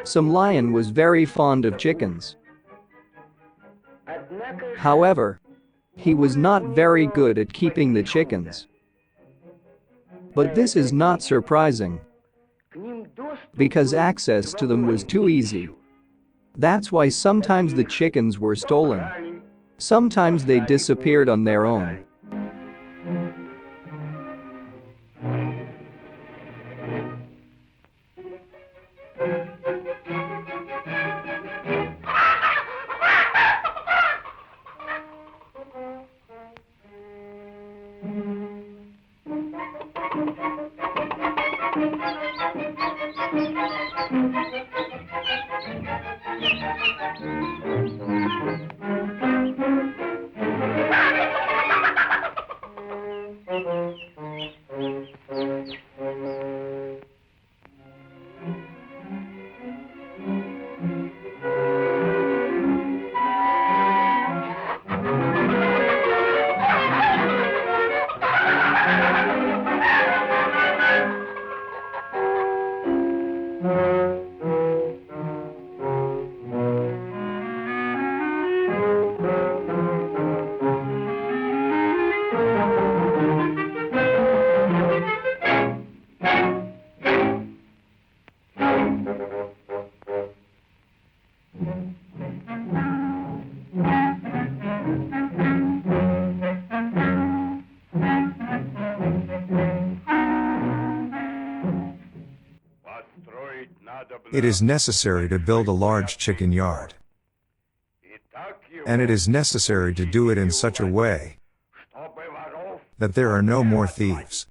Some lion was very fond of chickens. However, he was not very good at keeping the chickens. But this is not surprising, because access to them was too easy. That's why sometimes the chickens were stolen. Sometimes they disappeared on their own. It is necessary to build a large chicken yard. And it is necessary to do it in such a way that there are no more thieves.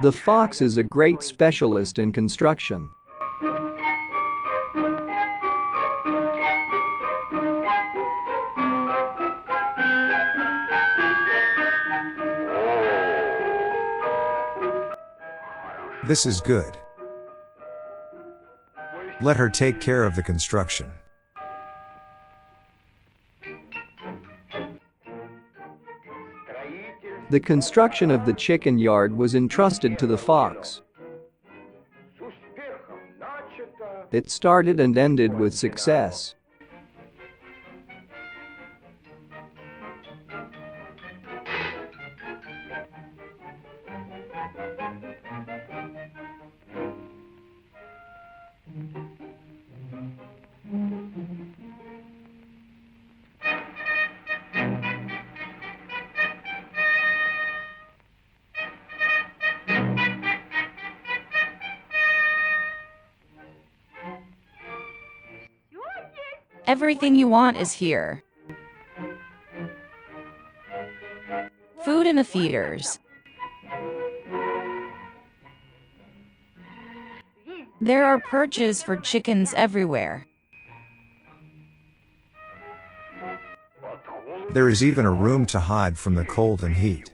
The fox is a great specialist in construction. This is good. Let her take care of the construction. The construction of the chicken yard was entrusted to the fox. It started and ended with success. Everything you want is here. Food in the feeders. There are perches for chickens everywhere. There is even a room to hide from the cold and heat.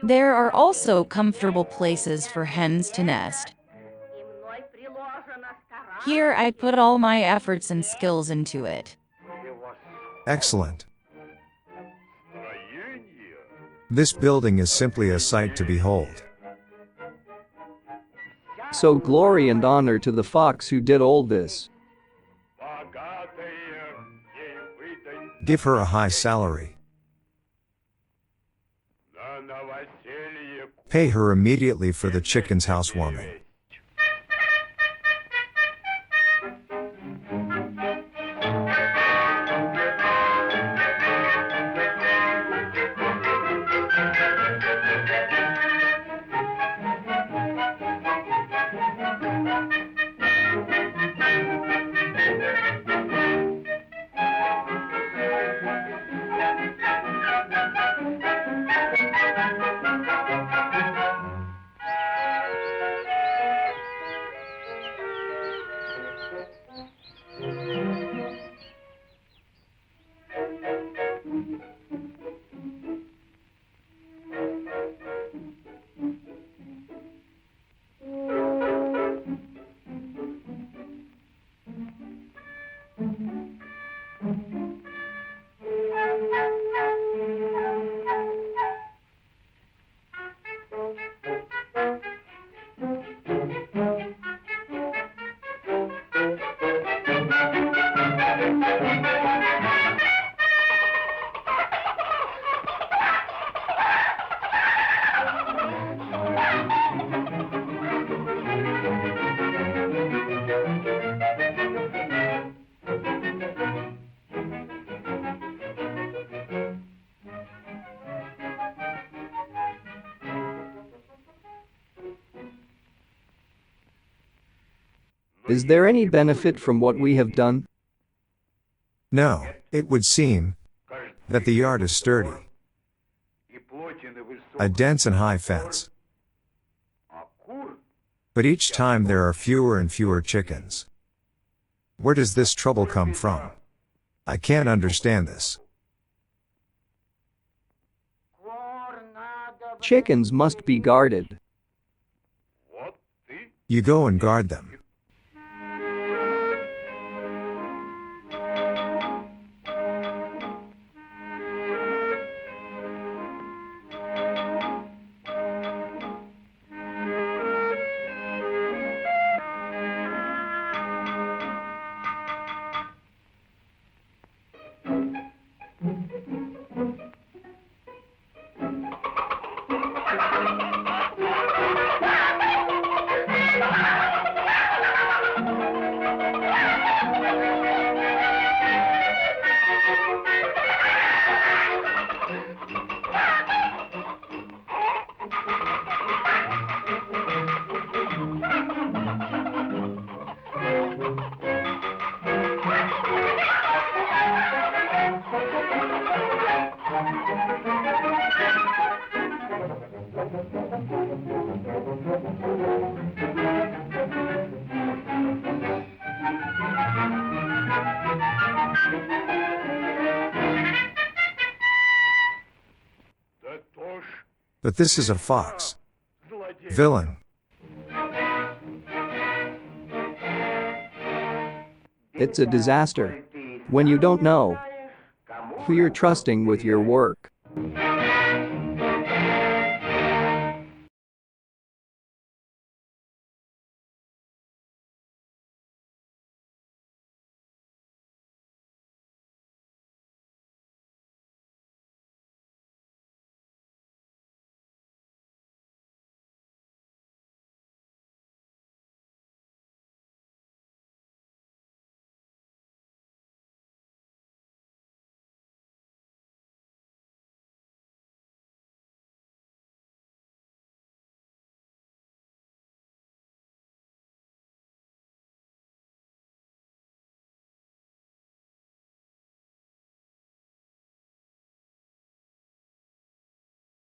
There are also comfortable places for hens to nest. Here I put all my efforts and skills into it. Excellent. This building is simply a sight to behold. So glory and honor to the fox who did all this. Give her a high salary. Pay her immediately for the chicken's housewarming. Is there any benefit from what we have done? No, it would seem that the yard is sturdy. A dense and high fence. But each time there are fewer and fewer chickens. Where does this trouble come from? I can't understand this. Chickens must be guarded. You go and guard them. But this is a fox. Villain. It's a disaster when you don't know who you're trusting with your work.